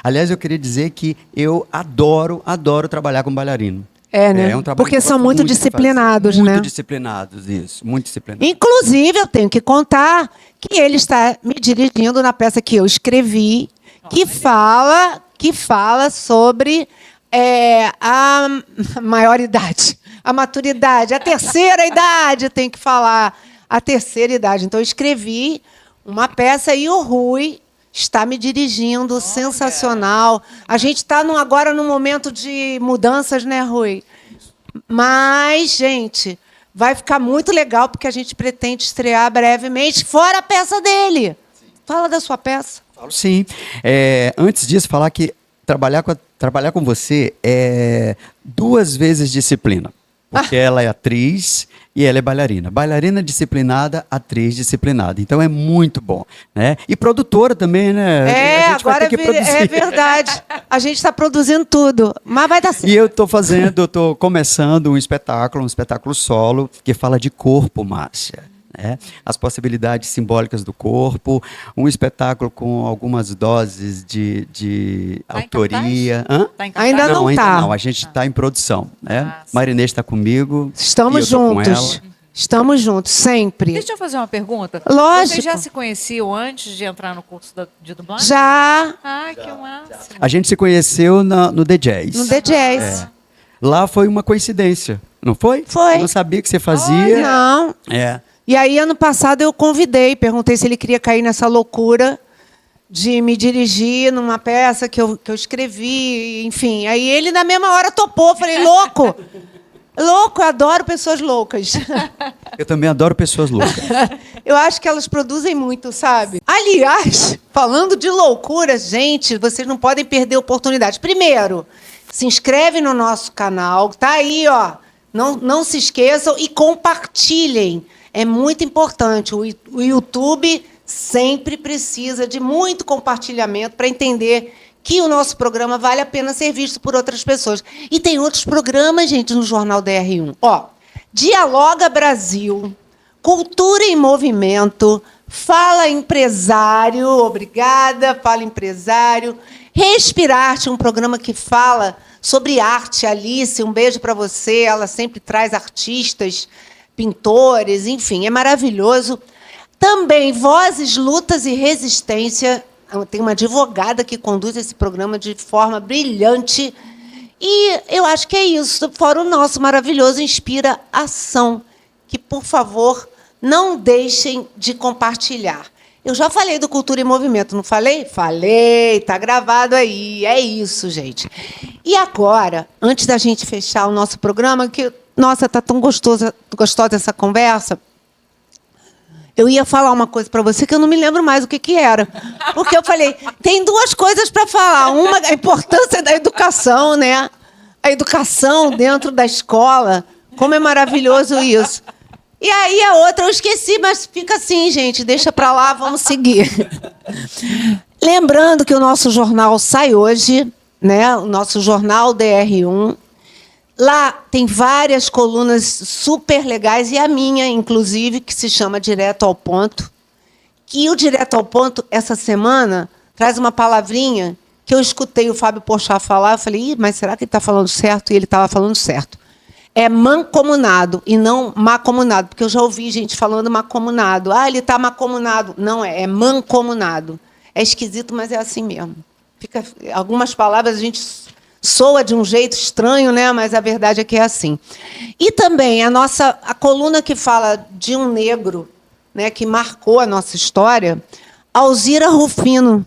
Aliás, eu queria dizer que eu adoro trabalhar com bailarino. Né? Um trabalho porque que eu são gosto muito de fazer. disciplinados, né? Muito disciplinados, isso, muito disciplinados. Inclusive, eu tenho que contar que ele está me dirigindo na peça que eu escrevi, que fala sobre a maioridade, a maturidade, a terceira idade, tem que falar, a terceira idade. Então, eu escrevi uma peça e o Rui está me dirigindo, sensacional. A gente está agora num momento de mudanças, né, Rui? Mas, gente, vai ficar muito legal, porque a gente pretende estrear brevemente, fora a peça dele. Fala da sua peça. Falo sim. Antes disso, falar que trabalhar com você é 2 vezes disciplina. Porque ela é atriz e ela é bailarina. Bailarina disciplinada, atriz disciplinada. Então é muito bom, né? E produtora também, né? A gente vai agora ter que produzir. É verdade. A gente está produzindo tudo, mas vai dar certo. E eu estou começando um espetáculo solo, que fala de corpo, Márcia. né? As possibilidades simbólicas do corpo, um espetáculo com algumas doses de Tá em autoria. cartaz? Hã? Tá em cartaz? Ainda não ainda tá. não. A gente está em produção, né? Ah, sim. Marinês está comigo. Estamos e eu tô com juntos. ela. Estamos juntos, sempre. Deixa eu fazer uma pergunta. Lógico. Vocês já se conheciam antes de entrar no curso de dublagem? Já Ah, que máximo. A gente se conheceu no The Jazz. no The Jazz. Lá foi uma coincidência, não foi? Foi. Eu não sabia que você fazia. Não. É. E aí, ano passado, eu convidei, perguntei se ele queria cair nessa loucura de me dirigir numa peça que eu escrevi, enfim. Aí ele, na mesma hora, topou. Falei, louco! Louco, eu adoro pessoas loucas. Eu também adoro pessoas loucas. Eu acho que elas produzem muito, sabe? Aliás, falando de loucura, gente, vocês não podem perder a oportunidade. Primeiro, se inscreve no nosso canal, tá aí, ó. Não se esqueçam e compartilhem. É muito importante. O YouTube sempre precisa de muito compartilhamento para entender que o nosso programa vale a pena ser visto por outras pessoas. E tem outros programas, gente, no Jornal DR1. Ó, Dialoga Brasil, Cultura em Movimento, Fala Empresário, obrigada, Fala Empresário, Respirarte, um programa que fala sobre arte. Alice, um beijo para você, ela sempre traz artistas, pintores, enfim, é maravilhoso. Também Vozes, Lutas e Resistência. Tem uma advogada que conduz esse programa de forma brilhante. E eu acho que é isso. Fora o nosso maravilhoso Inspira Ação, que, por favor, não deixem de compartilhar. Eu já falei do Cultura em Movimento, não falei? Falei, está gravado aí. É isso, gente. E agora, antes da gente fechar o nosso programa, que, nossa, está tão gostosa essa conversa, eu ia falar uma coisa para você que eu não me lembro mais o que era. Porque eu falei, tem duas coisas para falar. Uma, a importância da educação, né? A educação dentro da escola. Como é maravilhoso isso. E aí a outra eu esqueci, mas fica assim, gente. Deixa para lá, vamos seguir. Lembrando que o nosso jornal sai hoje, né? O nosso jornal DR1. Lá tem várias colunas super legais, e a minha, inclusive, que se chama Direto ao Ponto. Que o Direto ao Ponto, essa semana, traz uma palavrinha que eu escutei o Fábio Porchat falar. Eu falei, mas será que ele está falando certo? E ele estava falando certo. É mancomunado e não macomunado, porque eu já ouvi gente falando macomunado. Ah, ele está macomunado. Não é mancomunado. É esquisito, mas é assim mesmo. Algumas palavras a gente soa de um jeito estranho, né? Mas a verdade é que é assim. E também a coluna que fala de um negro, né, que marcou a nossa história, Alzira Rufino,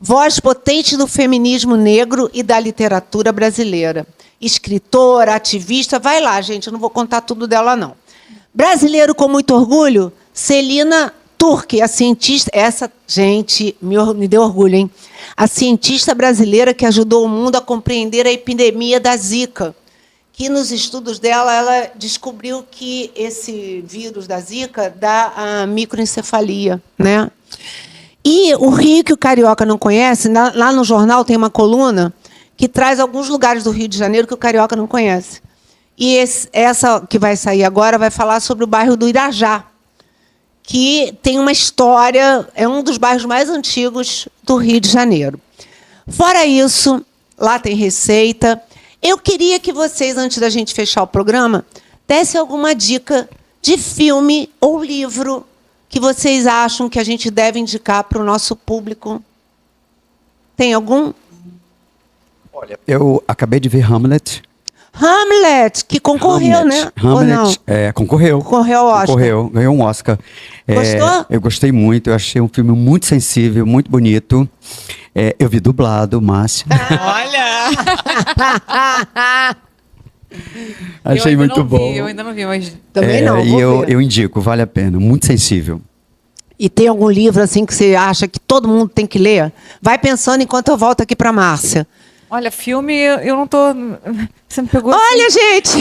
voz potente do feminismo negro e da literatura brasileira. Escritora, ativista, vai lá, gente, eu não vou contar tudo dela, não. Brasileiro com muito orgulho, Celina Turk, a cientista... Essa, gente, me deu orgulho, hein? A cientista brasileira que ajudou o mundo a compreender a epidemia da Zika, que, nos estudos dela, ela descobriu que esse vírus da Zika dá a microencefalia, né? E o Rio, que o carioca não conhece, lá no jornal tem uma coluna que traz alguns lugares do Rio de Janeiro que o carioca não conhece. E essa que vai sair agora vai falar sobre o bairro do Irajá, que tem uma história, é um dos bairros mais antigos do Rio de Janeiro. Fora isso, lá tem receita. Eu queria que vocês, antes da gente fechar o programa, dessem alguma dica de filme ou livro que vocês acham que a gente deve indicar para o nosso público. Tem algum? Olha, eu acabei de ver Hamlet. Hamlet, que concorreu, né? Ou não? Hamlet, concorreu. Concorreu ao Oscar. Concorreu, ganhou um Oscar. Gostou? Eu gostei muito, eu achei um filme muito sensível, muito bonito. Eu vi dublado, Márcio. Olha! Achei muito bom. Eu ainda não vi, mas... Também não, E vou ver. eu indico, vale a pena, muito sensível. E tem algum livro assim que você acha que todo mundo tem que ler? Vai pensando enquanto eu volto aqui para a Márcia. Olha, filme, eu não tô... Você me pegou... Olha, gente!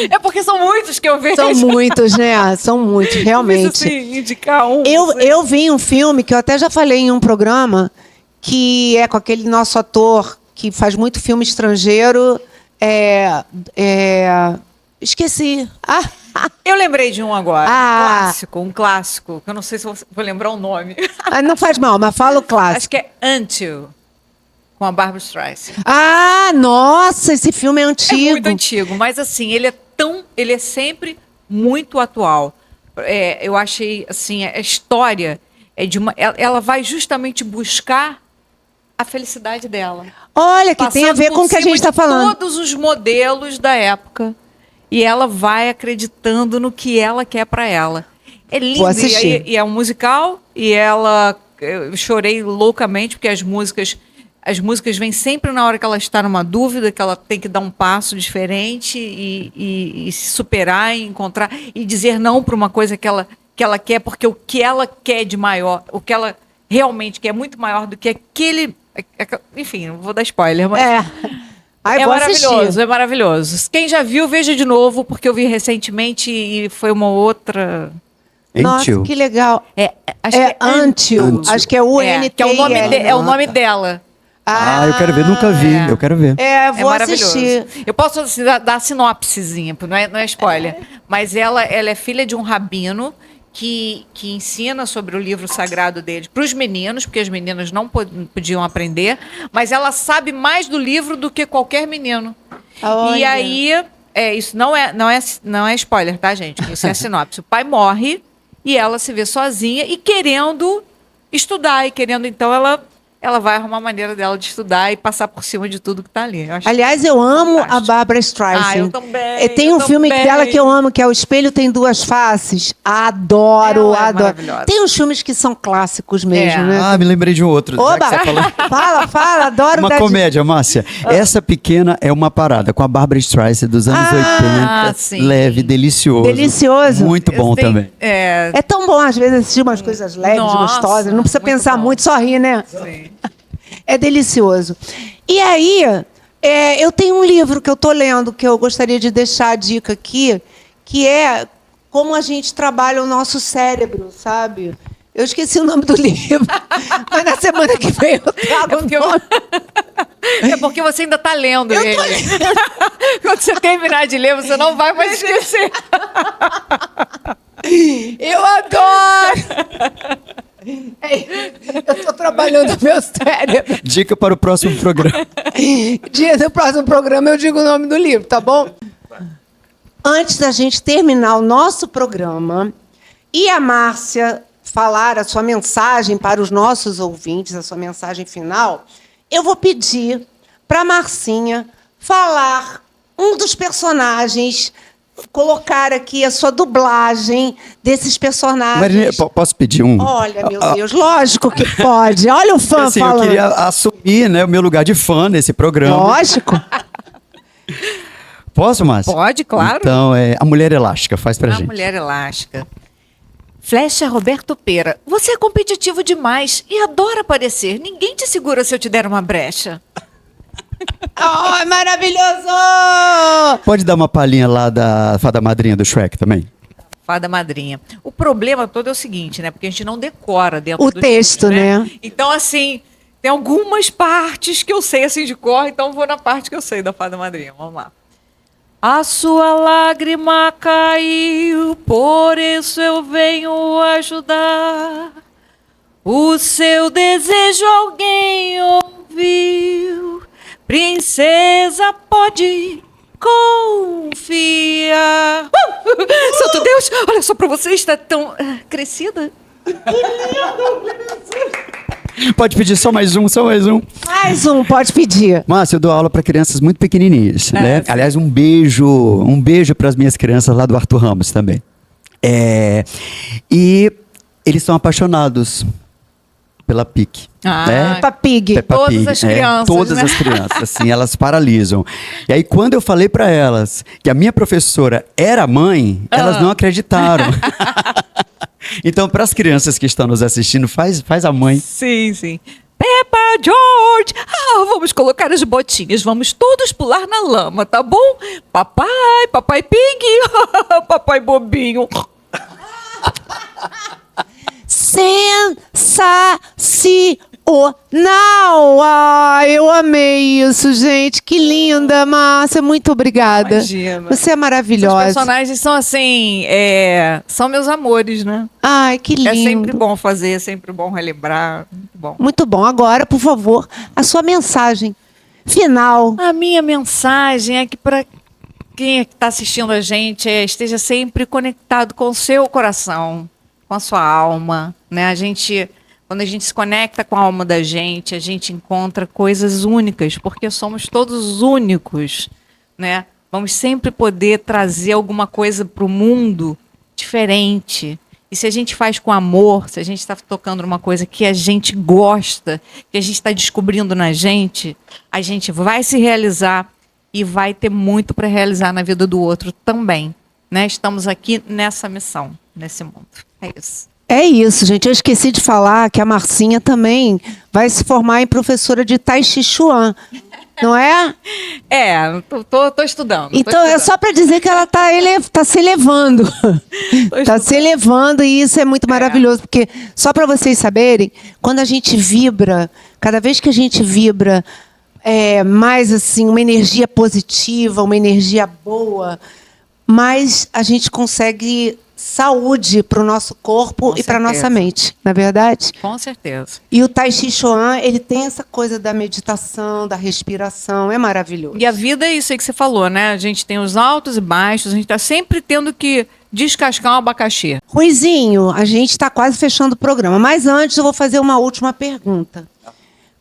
É porque são muitos que eu vejo. São muitos, né? São muitos, realmente. Difícil, assim, indicar um. Eu vi um filme que eu até já falei em um programa, que é com aquele nosso ator que faz muito filme estrangeiro. Esqueci. Eu lembrei de um agora. Ah. Um clássico, que eu não sei se eu vou lembrar o nome. Ah, não faz mal, mas fala o Acho clássico. que é Until, com a Barbra Streisand. Ah, nossa, esse filme é É antigo. muito antigo, mas assim, ele é sempre muito atual. Eu achei, assim, a história ela vai justamente buscar a felicidade dela. Olha, que tem a Passando ver por com o que a cima gente está de falando. todos os modelos da época. E ela vai acreditando no que ela quer para ela. É lindo. Vou assistir. E é um musical. E eu chorei loucamente, porque as músicas vêm sempre na hora que ela está numa dúvida, que ela tem que dar um passo diferente e se superar, e encontrar, e dizer não para uma coisa que ela quer, porque o que ela quer de maior, o que ela realmente quer é muito maior do que aquele... Enfim, não vou dar spoiler, mas... Ai, vou maravilhoso, assistir. é maravilhoso. Quem já viu, veja de novo, porque eu vi recentemente e foi uma outra... Nossa, Until. que legal. Acho que é Until. Until. Acho que é U-N-T-I-L. que é o nome dela. Ah, eu quero ver, nunca vi, eu quero ver. Vou assistir. Eu posso assim, dar a sinopsezinha, não é spoiler. Mas ela é filha de um rabino que ensina sobre o livro sagrado dele para os meninos, porque as meninas não podiam aprender, mas ela sabe mais do livro do que qualquer menino. Olha. E aí, isso não é spoiler, tá, gente? Isso é a sinopse. O pai morre e ela se vê sozinha e querendo estudar, e querendo, então, ela vai arrumar a maneira dela de estudar e passar por cima de tudo que está ali. Aliás, eu amo fantástico. a Barbra Streisand. Ah, eu também. Tem um filme dela que eu amo, que é O Espelho Tem Duas Faces. Adoro, Ela é adoro. maravilhosa. Tem uns filmes que são clássicos mesmo, né? Ah, me lembrei de um outro. já Oba! que você falou. Fala, adoro. Uma dar de- comédia, Márcia. Essa pequena é uma parada com a Barbra Streisand dos anos 80. sim. Leve, delicioso. Delicioso. Muito bom também. É tão bom, às vezes, assistir umas coisas leves, Nossa, gostosas. Não precisa muito pensar bom. muito, só rir, né? Sim. É delicioso. E aí, eu tenho um livro que eu estou lendo, que eu gostaria de deixar a dica aqui, que é como a gente trabalha o nosso cérebro, sabe? Eu esqueci o nome do livro, mas na semana que vem eu trago o nome. É porque você ainda está lendo ele. Quando você terminar de ler, você não vai mais esquecer. Eu adoro! Eu estou trabalhando meu cérebro. Dica para o próximo programa. Dia do próximo programa eu digo o nome do livro, tá bom? Antes da gente terminar o nosso programa e a Márcia falar a sua mensagem para os nossos ouvintes, a sua mensagem final, eu vou pedir para a Marcinha falar um dos personagens, colocar aqui a sua dublagem desses personagens. Marinha, posso pedir um? Olha, meu Deus, lógico que pode. Olha o fã Assim, falando. eu queria assumir, né, o meu lugar de fã nesse programa. Lógico. Posso, Márcia? Pode, claro. Então, a Mulher Elástica, faz pra A gente. Mulher Elástica. Flecha Roberto Pera. Você é competitivo demais e adora aparecer. Ninguém te segura se eu te der uma brecha. Oh, é maravilhoso! Pode dar uma palhinha lá da Fada Madrinha do Shrek também? Fada Madrinha. O problema todo é o seguinte, né? Porque a gente não decora dentro O do texto, livro, né? Então, assim, tem algumas partes que eu sei assim de cor, então vou na parte que eu sei da Fada Madrinha. Vamos lá. A sua lágrima caiu, por isso eu venho ajudar. O seu desejo alguém ouviu. Princesa, pode confiar. Santo Deus, olha só pra você, está tão crescida. Pode pedir só mais um, só mais um. Mais um, pode pedir. Márcia, eu dou aula para crianças muito pequenininhas, né? sim. Aliás, um beijo para as minhas crianças lá do Arthur Ramos também. E eles são apaixonados pela Pique. né? Peppa Pig. Peppa Todas Pig, as crianças, todas né? as crianças, assim, elas paralisam. E aí, quando eu falei para elas que a minha professora era mãe, elas não acreditaram. Então, para as crianças que estão nos assistindo, faz a mãe. Sim, sim. Peppa, George, vamos colocar as botinhas, vamos todos pular na lama, tá bom? Papai Pig, papai bobinho. O Now. Eu amei isso, gente. Que linda, Márcia. Muito obrigada. Imagina. Você é Os maravilhosa. personagens são assim, são meus amores, né? Ai, que lindo. É sempre bom fazer, é sempre bom relembrar. Muito bom. Muito bom. Agora, por favor, a sua mensagem final. A minha mensagem é que para quem está assistindo a gente, esteja sempre conectado com o seu coração, com a sua alma, né? Quando a gente se conecta com a alma da gente, a gente encontra coisas únicas, porque somos todos únicos, né? Vamos sempre poder trazer alguma coisa para o mundo diferente. E se a gente faz com amor, se a gente está tocando numa coisa que a gente gosta, que a gente está descobrindo na gente, a gente vai se realizar e vai ter muito para realizar na vida do outro também, né? Estamos aqui nessa missão, nesse mundo. É isso. É isso, gente. Eu esqueci de falar que a Marcinha também vai se formar em professora de Tai Chi Chuan, não é? Tô estudando. Então, é só para dizer que ela tá se elevando. Está se elevando e isso é muito maravilhoso, porque, só para vocês saberem, quando a gente vibra, cada vez que a gente vibra mais assim, uma energia positiva, uma energia boa, mais a gente consegue saúde para o nosso corpo e para a nossa mente, não é verdade? Com certeza. E o Tai Chi Chuan, ele tem essa coisa da meditação, da respiração, é maravilhoso. E a vida é isso aí que você falou, né? A gente tem os altos e baixos, a gente está sempre tendo que descascar um abacaxi. Ruizinho, a gente está quase fechando o programa, mas antes eu vou fazer uma última pergunta.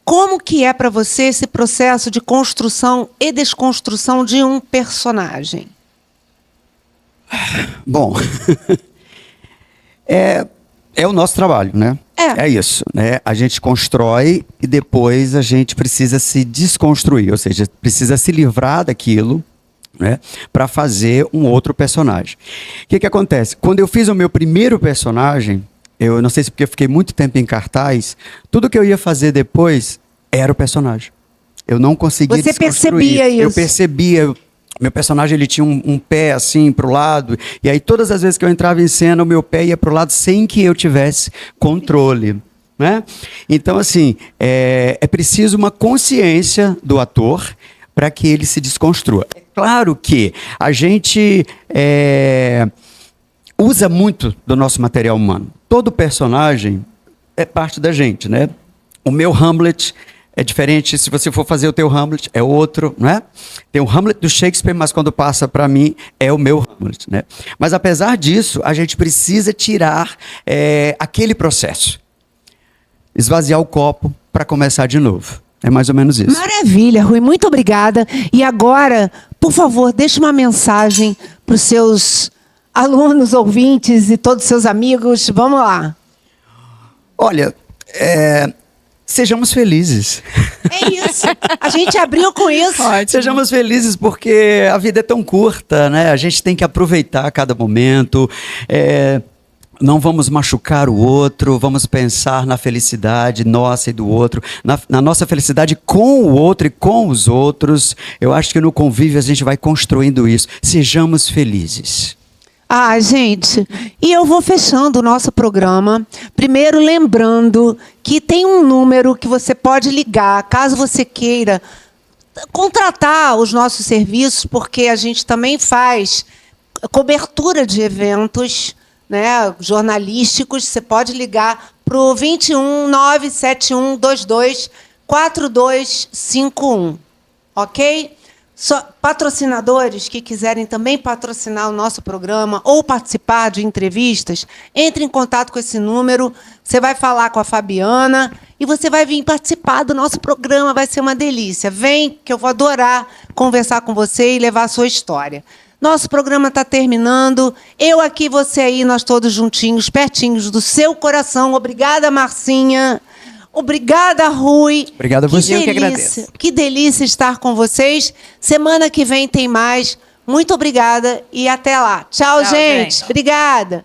Como que é para você esse processo de construção e desconstrução de um personagem? Bom, é o nosso trabalho, né? É isso, né? A gente constrói e depois a gente precisa se desconstruir, ou seja, precisa se livrar daquilo, né, para fazer um outro personagem. O que acontece? Quando eu fiz o meu primeiro personagem, eu não sei se porque eu fiquei muito tempo em cartaz, tudo que eu ia fazer depois era o personagem. Eu não conseguia desconstruir. Você percebia isso? Eu percebia. Meu personagem, ele tinha um pé assim pro lado, e aí todas as vezes que eu entrava em cena, o meu pé ia pro lado sem que eu tivesse controle, né? Então, assim, é preciso uma consciência do ator para que ele se desconstrua. É claro que a gente usa muito do nosso material humano. Todo personagem é parte da gente, né? O meu Hamlet é diferente, se você for fazer o teu Hamlet, é outro, não é? Tem o Hamlet do Shakespeare, mas quando passa para mim, é o meu Hamlet, né? Mas apesar disso, a gente precisa tirar aquele processo. Esvaziar o copo para começar de novo. É mais ou menos isso. Maravilha, Rui, muito obrigada. E agora, por favor, deixe uma mensagem para os seus alunos, ouvintes e todos os seus amigos. Vamos lá. Olha, sejamos felizes. É isso. A gente abriu com isso. Sejamos felizes porque a vida é tão curta, né? A gente tem que aproveitar cada momento. Não vamos machucar o outro, vamos pensar na felicidade nossa e do outro, na nossa felicidade com o outro e com os outros. Eu acho que no convívio a gente vai construindo isso. Sejamos felizes. Gente, e eu vou fechando o nosso programa. Primeiro, lembrando que tem um número que você pode ligar, caso você queira contratar os nossos serviços, porque a gente também faz cobertura de eventos, né, jornalísticos. Você pode ligar para o 21 971 22 4251, ok? Patrocinadores que quiserem também patrocinar o nosso programa ou participar de entrevistas, entre em contato com esse número. Você vai falar com a Fabiana e você vai vir participar do nosso programa. Vai ser uma delícia. Vem, que eu vou adorar conversar com você e levar a sua história. Nosso programa está terminando. Eu aqui, você aí, nós todos juntinhos, pertinhos do seu coração. Obrigada, Marcinha. Obrigada, Rui. Obrigado a você. Eu que agradeço. Que delícia estar com vocês. Semana que vem tem mais. Muito obrigada e até lá. Tchau, gente. Obrigada.